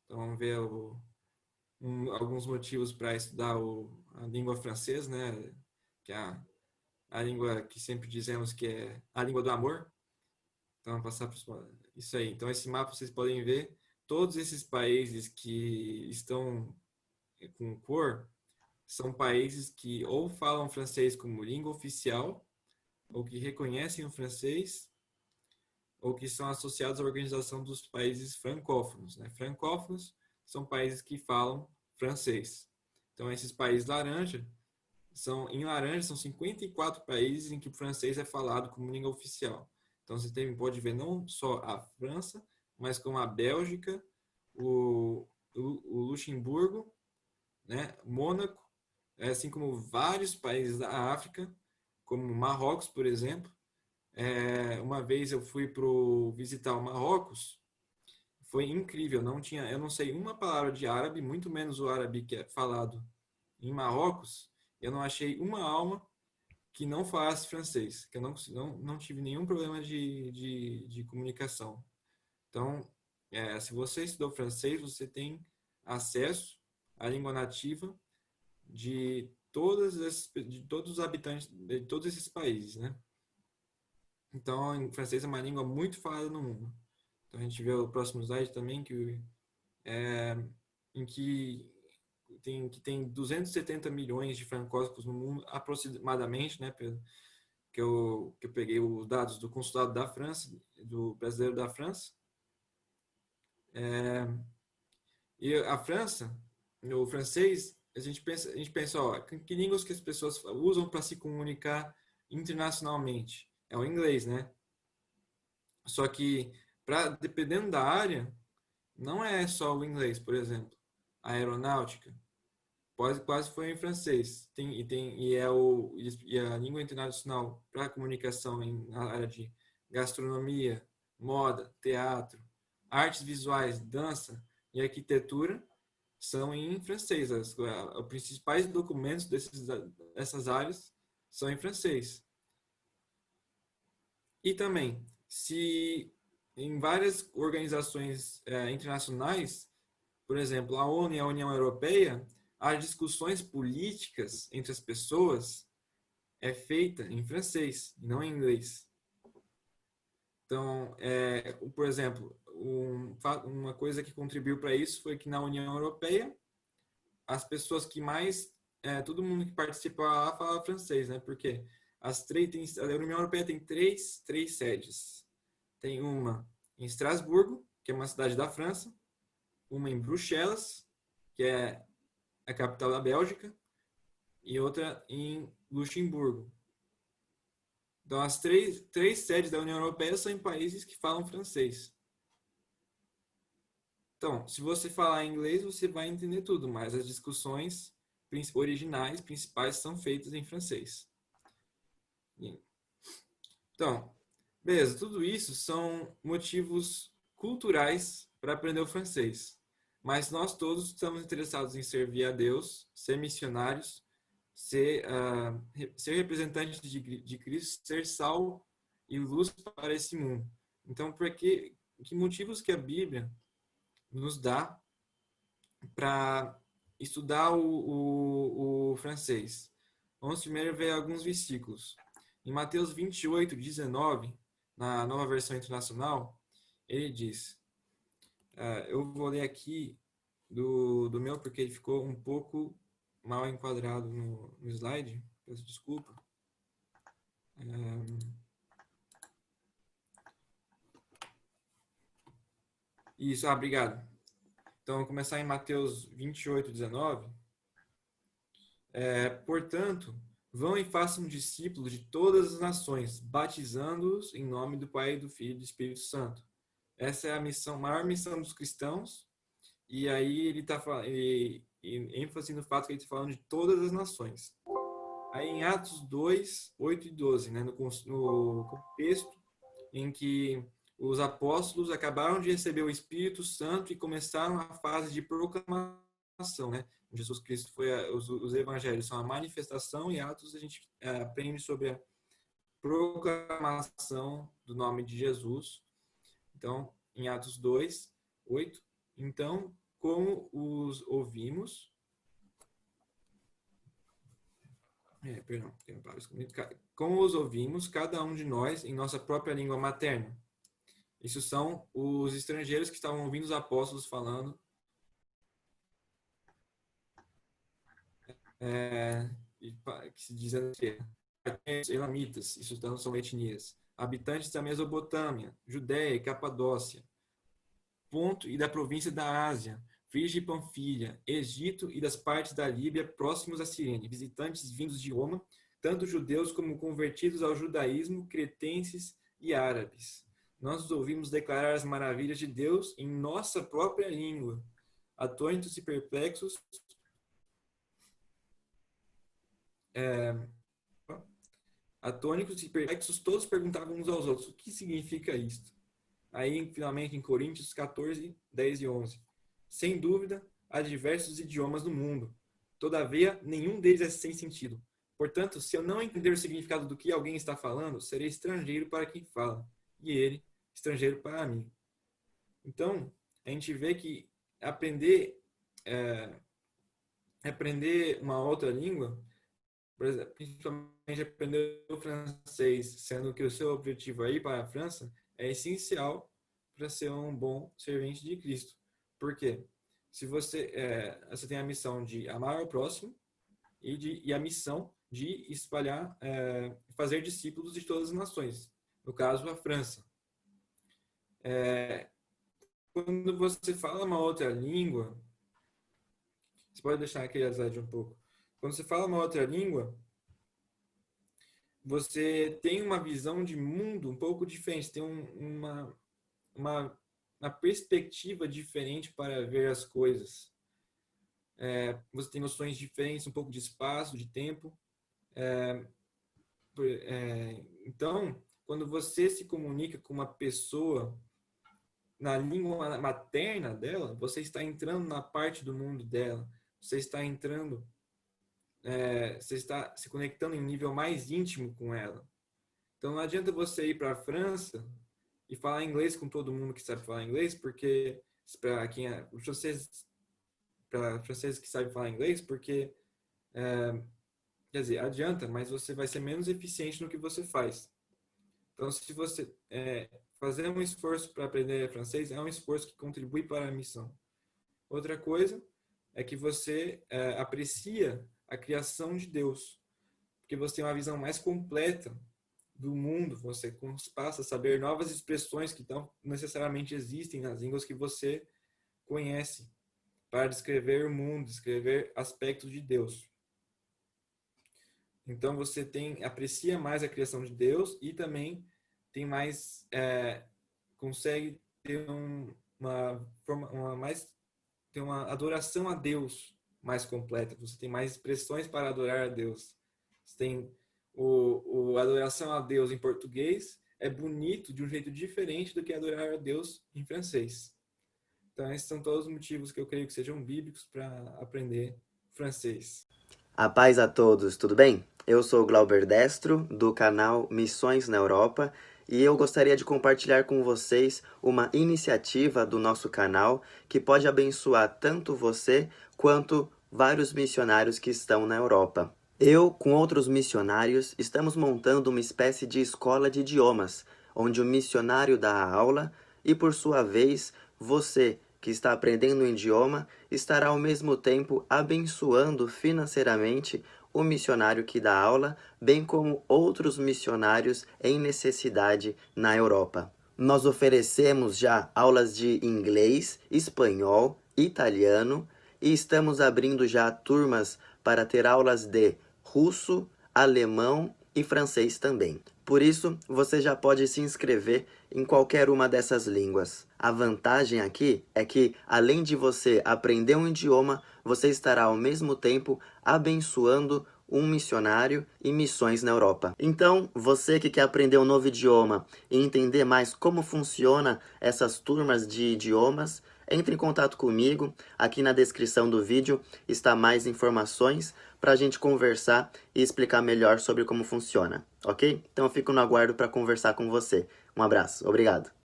Então, vamos ver alguns motivos para estudar a língua francesa, né? Que é a língua que sempre dizemos que é a língua do amor. Então, vamos passar para isso aí. Então, esse mapa vocês podem ver todos esses países que estão com cor são países que ou falam francês como língua oficial, ou que reconhecem o francês, ou que são associados à Organização dos Países Francófonos, né? Francófonos são países que falam francês. Então, esses países em laranja, são 54 países em que o francês é falado como língua oficial. Então, você pode ver não só a França, mas como a Bélgica, o Luxemburgo, né? Mônaco, assim como vários países da África, como Marrocos, por exemplo. Uma vez eu fui visitar o Marrocos, foi incrível, eu não sei uma palavra de árabe, muito menos o árabe que é falado em Marrocos, eu não achei uma alma que não falasse francês, que eu não tive nenhum problema de comunicação. Então, se você estudou francês, você tem acesso à língua nativa de todos os habitantes de todos esses países, né? Então, o francês é uma língua muito falada no mundo. Então, a gente vê o próximo slide também, é, em que tem 270 milhões de francófonos no mundo, aproximadamente, né, Pedro? Que eu peguei os dados do consulado da França, do brasileiro da França. E a França, o francês, a gente pensa, ó, que línguas que as pessoas usam para se comunicar internacionalmente? É o inglês, né? Só que, dependendo da área, não é só o inglês, por exemplo. A aeronáutica quase foi em francês. E a língua internacional para comunicação na área de gastronomia, moda, teatro, artes visuais, dança e arquitetura são em francês. Os principais documentos dessas áreas são em francês. E também, se em várias organizações internacionais, por exemplo, a ONU e a União Europeia, as discussões políticas entre as pessoas é feita em francês, não em inglês. Então, por exemplo, uma coisa que contribuiu para isso foi que na União Europeia, as pessoas que mais, todo mundo que participa lá fala francês, né? Porque a União Europeia tem três sedes. Tem uma em Estrasburgo, que é uma cidade da França, uma em Bruxelas, que é a capital da Bélgica, e outra em Luxemburgo. Então, as três sedes da União Europeia são em países que falam francês. Então, se você falar inglês, você vai entender tudo, mas as discussões originais, principais, são feitas em francês. Então, beleza, tudo isso são motivos culturais para aprender o francês. Mas nós todos estamos interessados em servir a Deus, ser missionários, ser representantes de Cristo, ser sal e luz para esse mundo. Então, que motivos que a Bíblia nos dá para estudar o francês? Vamos primeiro ver alguns versículos. Em Mateus 28, 19, na Nova Versão Internacional, ele diz, eu vou ler aqui do meu, porque ele ficou um pouco mal enquadrado no slide, peço desculpa. Isso, obrigado. Então, vou começar em Mateus 28, 19. Portanto, vão e façam discípulos de todas as nações, batizando-os em nome do Pai, do Filho e do Espírito Santo. Essa é a maior missão dos cristãos. E aí ele está ênfase no fato que ele está falando de todas as nações. Aí em Atos 2, 8 e 12, né, no contexto em que os apóstolos acabaram de receber o Espírito Santo e começaram a fase de proclamação, né? Jesus Cristo os evangelhos são a manifestação, e Atos a gente aprende sobre a proclamação do nome de Jesus. Então, em Atos 2, 8, então, como os ouvimos... perdão, tem palavras comigo. Como os ouvimos, cada um de nós, em nossa própria língua materna. Isso são os estrangeiros que estavam ouvindo os apóstolos falando. Que se dizendo que elamitas, isso não são etnias, habitantes da Mesopotâmia, Judéia e Capadócia, Ponto e da província da Ásia, Frígia e Panfilha, Egito e das partes da Líbia próximos a Cirene, visitantes vindos de Roma, tanto judeus como convertidos ao judaísmo, cretenses e árabes. Nós os ouvimos declarar as maravilhas de Deus em nossa própria língua, atônitos e perplexos, todos perguntavam uns aos outros, o que significa isto? Aí, finalmente, em Coríntios 14, 10 e 11. Sem dúvida, há diversos idiomas no mundo. Todavia, nenhum deles é sem sentido. Portanto, se eu não entender o significado do que alguém está falando, serei estrangeiro para quem fala, e ele, estrangeiro para mim. Então, a gente vê que aprender uma outra língua, por exemplo, principalmente aprender o francês, sendo que o seu objetivo aí para a França é essencial para ser um bom servente de Cristo. Por quê? Se você tem a missão de amar ao próximo e a missão de espalhar, fazer discípulos de todas as nações. No caso, a França. Quando você fala uma outra língua, você pode deixar aqui a slide um pouco. Quando você fala uma outra língua, você tem uma visão de mundo um pouco diferente, tem uma perspectiva diferente para ver as coisas. Você tem noções diferentes, um pouco de espaço, de tempo. Então, quando você se comunica com uma pessoa na língua materna dela, você está entrando na parte do mundo dela. Você está entrando, você está se conectando em nível mais íntimo com ela. Então, não adianta você ir para a França e falar inglês com todo mundo que sabe falar inglês, porque para quem para franceses que sabem falar inglês, porque quer dizer, adianta, mas você vai ser menos eficiente no que você faz. Então, se você fazer um esforço para aprender francês, é um esforço que contribui para a missão. Outra coisa é que você aprecia a criação de Deus, porque você tem uma visão mais completa do mundo, você passa a saber novas expressões que não necessariamente existem nas línguas que você conhece, para descrever o mundo, descrever aspectos de Deus. Então você aprecia mais a criação de Deus e também tem mais, consegue ter ter uma adoração a Deus mais completa. Você tem mais expressões para adorar a Deus. Você tem a adoração a Deus em português é bonito de um jeito diferente do que adorar a Deus em francês. Então esses são todos os motivos que eu creio que sejam bíblicos para aprender francês. A paz a todos, tudo bem? Eu sou o Glauber Destro, do canal Missões na Europa, e eu gostaria de compartilhar com vocês uma iniciativa do nosso canal que pode abençoar tanto você quanto vários missionários que estão na Europa. Eu, com outros missionários, estamos montando uma espécie de escola de idiomas, onde o missionário dá a aula e, por sua vez, você, que está aprendendo um idioma, estará ao mesmo tempo abençoando financeiramente o missionário que dá aula, bem como outros missionários em necessidade na Europa. Nós oferecemos já aulas de inglês, espanhol, italiano e estamos abrindo já turmas para ter aulas de russo, alemão e francês também. Por isso, você já pode se inscrever em qualquer uma dessas línguas. A vantagem aqui é que, além de você aprender um idioma, você estará ao mesmo tempo abençoando um missionário e missões na Europa. Então, você que quer aprender um novo idioma e entender mais como funciona essas turmas de idiomas, entre em contato comigo. Aqui na descrição do vídeo está mais informações para a gente conversar e explicar melhor sobre como funciona, ok? Então eu fico no aguardo para conversar com você. Um abraço, obrigado.